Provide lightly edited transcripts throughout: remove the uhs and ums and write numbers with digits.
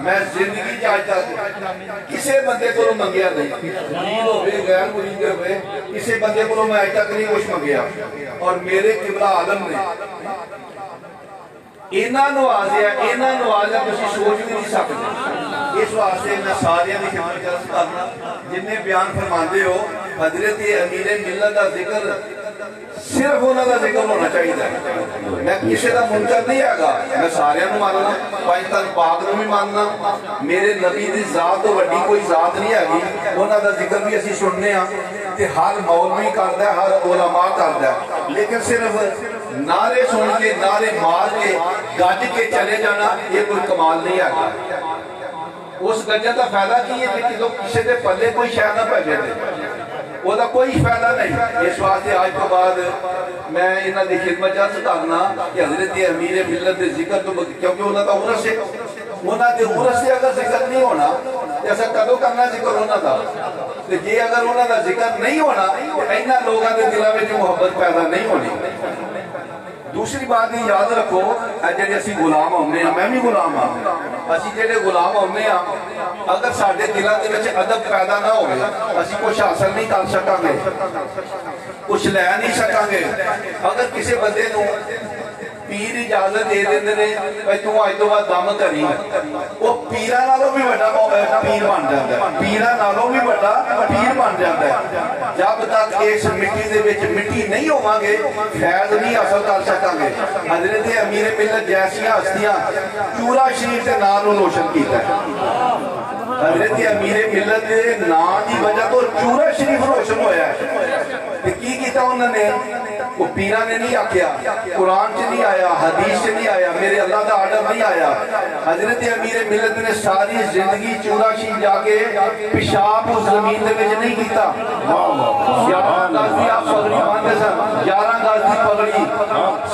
میں زندگی آج تک کسی بندے کو منگیا نہیں، مرید ہوئے غیر مرید ہوئے کسی بندے کو میں آج تک نہیں کچھ منگیا، اور میرے قبلہ عالم نے اینا نوازیا تسی سوچ بھی نہیں سکتے۔ اس واسطے میں ساریاں دی خدمت عرض کرنا جن نے بیان فرماندے ہو حضرت امیر ملت دا ذکر صرف انہوں کا ذکر ہونا چاہیے۔ میں کسی کا منکر نہیں آگا، میں سارے نو ماننا، پاکستان پاک نو بھی ماننا، میرے نبی دی ذات تو وڈی کوئی ذات نہیں آگی، انہوں کا ذکر بھی اسی سننے ہاں کہ ہر مولوی کرتا ہے، ہر علماء کرتا ہے، لیکن صرف نعرے سن کے نعرے مار کے گج کے چلے جانا یہ کوئی کمال نہیں آگا۔ اس گجہ کا فائدہ کی ہے کہ کسی دے پلے کوئی شاید نہ پہنچے دے، وہ دا کوئی فائدہ نہیں۔ اس واسطے آج تو بعد میں انہاں دی خدمت جانس کرنا کہ حضرت امیر ملت دے ذکر تو کیونکہ انہاں دا عرص ہے، انہاں دے عرص سے اگر ذکر نہیں ہونا ایسا کدو کرنا ذکر ہونا تھا، تو یہ اگر انہاں دا ذکر نہیں ہونا اینا لوگاں دے دلوں وچ محبت پیدا نہیں ہونی۔ دوسری بات یہ یاد رکھو جڑے اسی غلام ہونے ہیں، میں بھی غلام ہاں، اسی جڑے غلام ہونے ہیں اگر ساڈے دلاں دے وچ ادب پیدا نہ ہوئے اسی کچھ حاصل نہیں کر سکاں گے، کچھ لے نہیں سکاں گے۔ اگر کسی بندے نو پیر اجازت دے دیندے نے بھائی تو آج تو بعد دم کری، وہ پیرا نالوں بھی بڑا پیر بن جاتا ہے، پیرا نالوں بھی بڑا پیر بن جاتا ہے۔ جب تک اس مٹی دے وچ مٹی نہیں ہوواں گے فیض نہیں حاصل کر سکاں گے۔ حضرت امیر ملت جیسیاں ہستیاں چورا شریف کے نام نو روشن کیتا ہے۔ حضرت امیر ملت دے نام دی وجہ تو چورا شریف روشن ہویا ہے۔ کی کیتا انہوں نے؟ وہ پیرہ نے نہیں آکیا، قرآن سے نہیں آیا، حدیث سے نہیں آیا، میرے اللہ دا آرڈر نہیں آیا۔ حضرت امیر ملت نے ساری زندگی چورا شریف جا کے پیشاب اس زمین دے وچ نہیں کیتا۔ 11 گز دی آپ پگڑی باندھے سن، 11 گز دی پگڑی،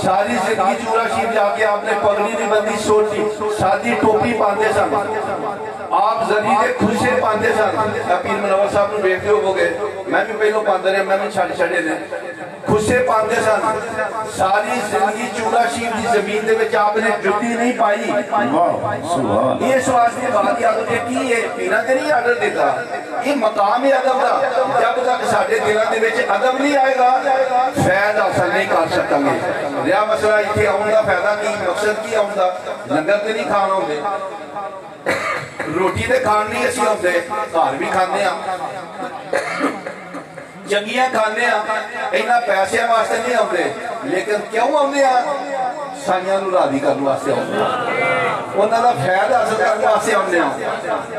ساری زندگی چورا شریف جا کے آپ نے پگڑی دی بندی سوٹی، سادی ٹوپی باندھے سن، آپ زری دے کھسے باندھے سن۔ پیر منور صاحب نے بیٹھے ہو گئے، میں بھی پہلو باندھ رہے، میں نے چھڑے نے کھسے باندھے سن۔ ساری زندگی چورا شریف دی زمین دے وچ آپ نے جُتی نہیں پائی۔ اس واسطے بات یاد رکھے کہ یہ پیرا تے نہیں آرڈر دیتا، یہ مقام ادب دا۔ جب تک ساڈے دلاں دے وچ ادب نہیں آئے گا فیض حاصل نہیں کر سکاں گے۔ رہا مسئلہ اتنے آؤں دا فائدہ کی مقصد کی آؤں دا، لنگر تے نہیں کھانا ہوندے، روٹی تے کھان نہیں اسی ہوندے، گھر بھی کھانے ہاں، چنگیاں کھانے ہاں، اینا پیسے واسطے نہیں ہوندے، لیکن کیوں ہوندے ہاں؟ سائیاں نو راضی کرنے واسطے ہوندے ہاں، انہاں دا فائدہ حاصل کرنے واسطے ہوندے ہاں،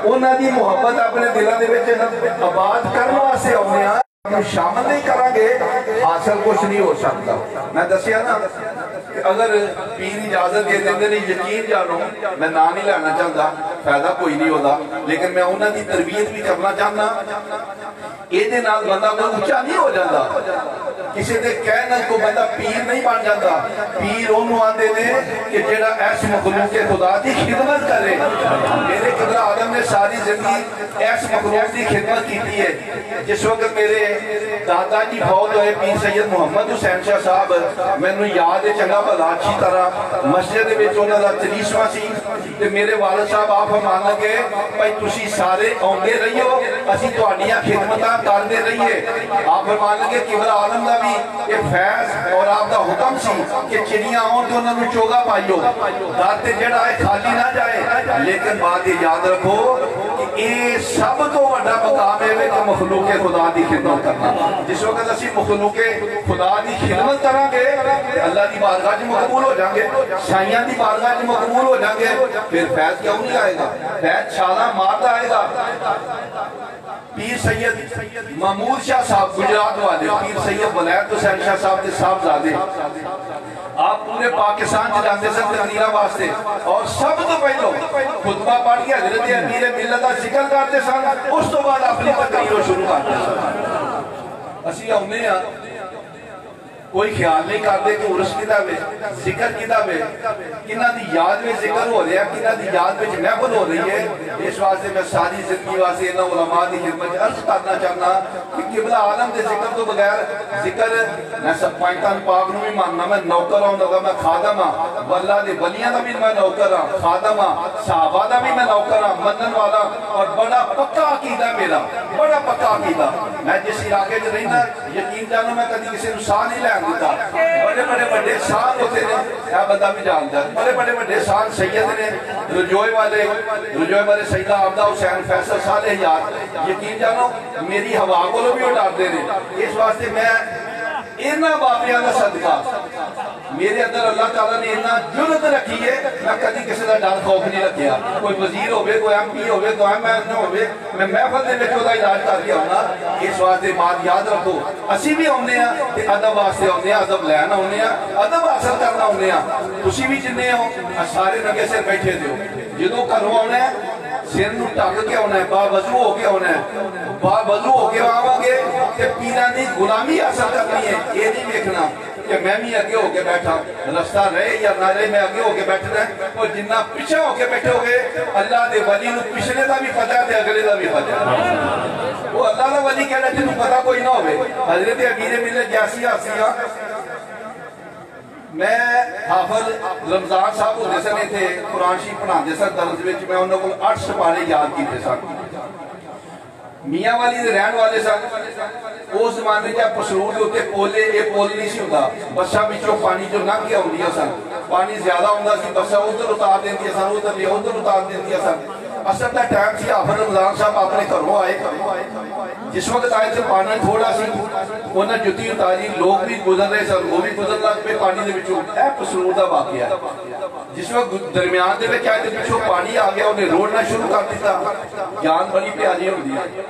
انہاں دی محبت اپنے دلاں دے وچ آباد کرنے واسطے ہوندے ہاں۔ شامل نہیں کریں گے حاصل کچھ نہیں ہو سکتا۔ میں دسیا نا اگر پیر اجازت دے دیندے نے یقین جانو میں نہ نہیں لینا چاہتا، فائدہ کوئی نہیں ہوتا، لیکن میں انہاں دی تربیت بھی کرنا چاہنا۔ یہ دے نال بندہ کوئی اونچا نہیں ہو جاتا، کسی دے کہنا کو بندہ پیر نہیں بن جاتا۔ پیر انہوں آندے نے کہ جیڑا ایس مخلوق خدا دی خدمت کرے۔ میرے قبلہ آدم نے ساری زندگی ایس مخلوق دی خدمت کی ہے۔ جس وقت میرے دادا جی فوت ہوئے پیر سید محمد حسین شاہ صاحب، میں نے یاد ہے چنگا بھلا اچھی طرح مسجد وچ انہاں دا 30واں سی تے میرے والد صاحب آپ فرمان لگے بھائی تسی سارے آندے رہیو اسی تہاڈیاں خدمتاں کردے رہیے۔ آپ فرمان لگے قبلہ عالم دا بھی یہ فیض اور آپ دا حکم سی کہ چڑیاں آن تو انہاں نوں چوگا پائیو، در تے جڑا ہے خالی نہ جائے۔ لیکن بات یہ یاد رکھو کہ یہ سب تو بڑا مقام ہے کہ مخلوق خدا دی خدمت کرنا۔ جس وقت اسی مخلوق خدا دی خدمت کریں گے اللہ دی بارگاہ میں مقبول ہو جائیں گے، سائیاں دی بارگاہ میں مقبول ہو جائیں گے، پھر فیض کیوں نہیں آئے گا؟ فیض چھالا مارتا آئے گا۔ پیر سید محمود شاہ صاحب گجرات والے، پیر سید ولایت حسین شاہ صاحب کے صاحبزادے، آپ پورے پاکستان سے جانتے سن تقریرہ واسطے، اور سب تو پہلو خطبہ پڑھ کے حضرت امیر ملت کا ذکر کرتے سن، اس تو بعد اپنی تقریروں شروع کرتے سن۔ اسی ہونے ہیں کوئی خیال نہیں کرتے کہ عرس کدا وے ذکر کدا وے کنہ دی یاد میں ذکر ہو رہا ہے کنہ دی یاد میں محفل ہو رہی ہے اس واسطے میں ساری زندگی واسطے انہاں علماء کی خدمت عرض کرنا چاہنا کہ قبلہ عالم دے ذکر تو بغیر ذکر میں سب پاکستان پاک نو بھی ماننا میں نوکر ہوں میں خادم ہاں اللہ دے ولیاں دا بھی میں نوکر ہاں خادم ہاں صحابہ دا بھی میں نوکر ہاں منن والا اور بڑا پکا عقیدہ میرا بڑا پکا عقیدہ میں جس علاقے میں رہنا یقین جانو میں کبھی کسی نو ساہ نہیں لین دیتا بڑے بڑے بڑے سال ہوتے ہیں یہ بندہ بھی جانتا ہے بڑے بڑے بڑے سال سید نے رجوع والے سیدہ عبدہ حسین فیصل صالح یار یقین جانو میری ہوا کو بھی اٹھا دے رہے اس واسطے میں اتنا باپیاں کا صدقہ میرے اندر اللہ تعالیٰ نے اتنا جرت رکھی ہے میں کدی کسی کا ڈر خوف نہیں رکھیا کوئی وزیر ہوئے کوئی ایم پی ہوئے کوئی ایم این ہوئے میں محفل دے وچ دا علاج کر کے آنا اس واسطے بات یاد رکھو اسی بھی ہوندے ہیں تے ادب واسطے ہوندے ہیں ادب لین ہوندے ہیں ادب حاصل کرنا ہوندے ہیں تسی بھی جننے ہو سارے ننگے سر بیٹھے دیو جدوں گھروں آنا ہے سر نو ٹک کے آنا ہے با وضو ہو کے آنا ہے با وضو ہو کے آواں گے تے پیراں دی غلامی حاصل کرنی ہے یہ نہیں دیکھنا کہ میں بھی آگے ہو کے بیٹھا رستہ رہے یا نہ رہے میں آگے ہو کے بیٹھنا ہے اور جنہ پیچھے ہو کے بیٹھے ہوگے اللہ دے ولی نو پچھلے دا بھی پتہ ہے اگلے دا بھی پتہ ہے وہ اللہ دا ولی کہنا جنہوں پتہ کوئی نہ ہوئے حضرت امیر ملت جیسی آسیاں میں حافظ رمضان صاحب ہوتے سنے تھے قرآن شریف پڑھاندے سن درس وچ میں انہوں کو 8 سپارے یاد کیتے سن میاں والی دے رہن والے سن اس زمانے جب پسرور دے ہوتے پولے یہ پول نہیں سی ہوتا بسا بچوں پانی جو نہ کیا ہوندیا سن پانی زیادہ ہوندہ سی بسا ادھر اتار دیندیا سن ادھر لیا ادھر اتار دیندیا سن اصل دا ٹائم سی حافظ رمضان صاحب اپنے گھروں آئے جس وقت آئے تھے پانی تھوڑا سی انہاں جتی اتاری لوگ بھی گزر رہے سن وہ بھی گزر لگ پہ پانی دے بچوں اے پسرور دا واقعہ جس وقت درمیان دے وچ آئے تے پچھوں پانی آ گیا انہیں روڑنا شروع کر دیتا جان بڑی پیاری ہوندی ہے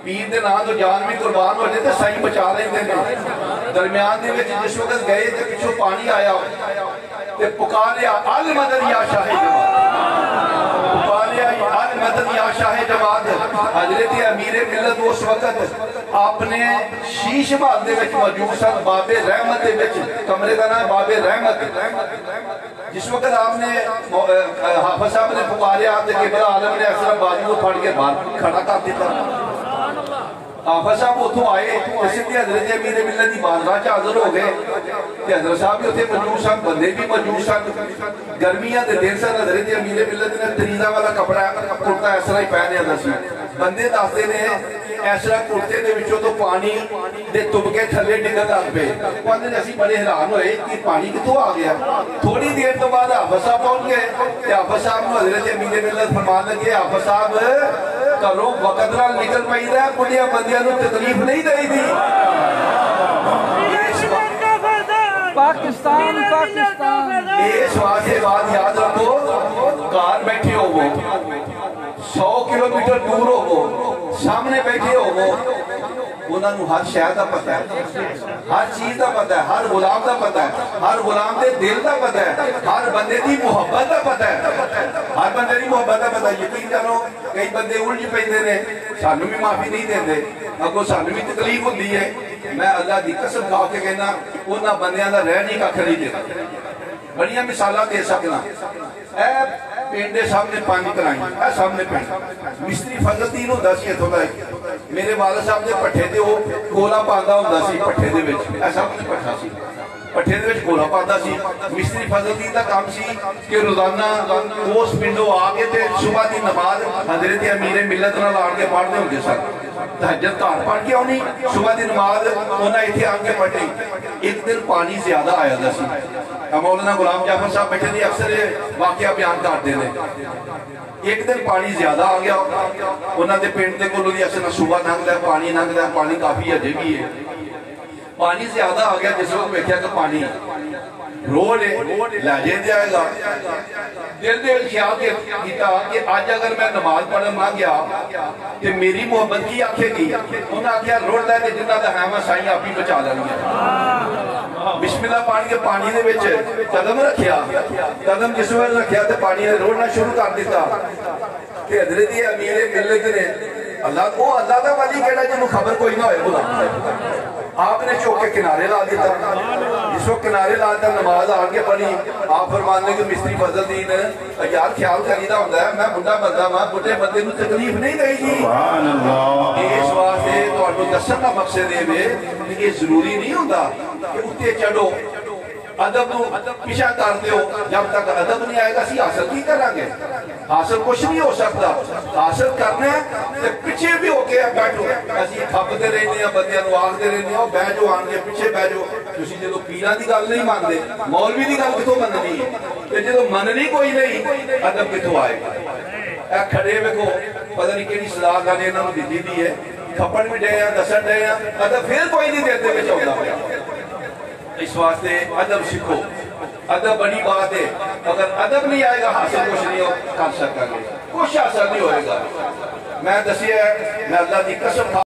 پیر دے نام تو جان بھی قربان ہو جاتے سائیں بچا رہے تھے درمیان دے وچ جس وقت گئے تے پچھوں پانی آیا تے پکاریا المدد یا شاہ جواد پکاریا المدد یا شاہ جواد حضرت امیر ملت اس وقت اپنے شیش بات دے وچ موجود سن باب رحمت دے وچ کمرے کا نام باب رحمت جس وقت آپ نے حافظ صاحب نے پکاریا تے قبلہ عالم نے اکثر بازو کو پھڑ کے باہر کھڑا کر دیتا حافظ صاحب اتھوں آئے جیسے کہ حضرت امیر ملت دی بارگاہ چ حاضر ہو گئے کہ حضرت صاحب بھی اتھے موجود سن بندے بھی موجود سن گرمیاں دے دن سن حضرت امیر ملت نے تریزا والا کپڑا کرتا اس طرح ہی پہنے آتا سی بندے دستے نے اس طرح کرتے دے وچوں تو پانی دے تبکے تھلے ڈگن لگ پے کہندے نے اسی بڑے حیران ہوئے کہ پانی کتوں آ گیا تھوڑی دیر تو بعد حافظ صاحب پہنچ گئے کہ حافظ صاحب کو حضرت امیر ملت فرمان لگے حافظ صاحب کرو وقت نال نکل پئی رہا بڑیاں بندیاں نو تکلیف نہیں دئی تھی پاکستان اس واسطے بات یاد رکھو کار بیٹھے ہو وہ 100 کلومیٹر دور ہو وہ سامنے بیٹھے ہو وہ انہاں نو ہر شے دا پتہ ہے ہر چیز دا پتہ ہے ہر غلام دا پتہ ہے ہر غلام دے دل دا پتہ ہے ہر بندے دی محبت دا پتہ ہے ہر بندے دی محبت دا پتہ ہے یقین جانو کئی بندے الجھ پیندے نے سانو بھی معافی نہیں دیندے اگوں سانو بھی تکلیف ہوندی ہے میں اللہ دی قسم کھا کے کہنا انہاں بندیاں دا رہنی ککھ نہیں دیندا بڑیاں مثالاں دے سکنا اے پینڈے سامنے پانی کرائیں اے سامنے پینڈ مستری فضل دین ہوندا سی اتھوں دا میرے والد صاحب دے پٹھے تے او کولا پاندا ہوندا سی پٹھے دے وچ اے سامنے پٹھا سی پٹھے دے وچ کولا پاندا سی مستری فضل دین دا کام سی کہ روزانہ اس پنڈوں آ کے تے صبح دی نماز حضرت امیر ملت نال آ کے پڑھدے ہوندے سن تہجد گھر پڑھ کے آنی صبح دی نماز انہاں ایتھے آ کے پڑھنی ایک دن پانی زیادہ آیا دا سی مولانا غلام جعفر صاحب بیٹھے دی اکثر واقعہ بیان کرتے ہیں ایک دن پانی زیادہ آ گیا انہاں دے پنڈ دے کولوں دی اکثر صبح لنگ لیا پانی کافی اجے بھی ہے پانی زیادہ آ گیا جس وقت ویکھیا کہ پانی روڈ لہجے دے آئے گا دل دے خیال کیتا کہ آج اگر میں نماز پڑھن نہ گیا کہ میری محبت کی آنکھیں گی انہاں آکھیا روڈ لے کے جنہ دا ہے سائیں آپ ہی بچا لیں گے بسم اللہ پانی کے پانی دے وچ قدم رکھیا قدم جس وقت رکھیا تے پانی نے روڑنا شروع کر دیتا کہ حضرت امیر ملت نے اللہ دا ولی کہڑا جنوں خبر کوئی نہ ہوئے بلا آپ نے چوک کے کنارے لا دیتا، جس وقت کنارے لاتا نماز آن کے پڑھی، آپ فرمانے کہ مستری فضل دین یار خیال کریدا ہوتا ہے میں بڑھا بندہ ہاں، بڑھے بندے نو تکلیف نہیں دئی جی۔ اس واسطے تہاڈوں دسن دا مقصد یہ کہ ضروری نہیں ہوتا کہ اتنے چڑھو ادب نو پیچھا کر دیو، جب تک ادب نہیں آئے گا اسی حاصل کی کریں گے؟ حاصل کچھ نہیں ہو سکتا، حاصل کرنا ہے تو پیچھے بھی ہو کے بیٹھو، اسی کھپتے رہنے ہیں بندیاں نو آکھدے رہنے ہیں بیٹھو آن کے پیچھے بیٹھو، تسی جدوں پیراں دی گل نہیں مانتے مولوی دی گل کتوں مننی ہے تے جدوں مننی کوئی نہیں ادب کتوں آئے گا؟ اے کھڑے ویکھو پتہ نہیں کیڑی صلاح گل انہاں نوں دتی دی ہے، کھپڑ بھی ڈے ہیں دسن ڈے ہیں ادب پھر کوئی نہیں دل دے وچ آوندا پیا۔ اس واسطے ادب سیکھو، ادب بڑی بات ہے، اگر ادب نہیں آئے گا حاصل کچھ نہیں کر سکیں گے، کچھ حاصل نہیں ہوئے گا۔ میں دسیا ہے میں اللہ کی قسم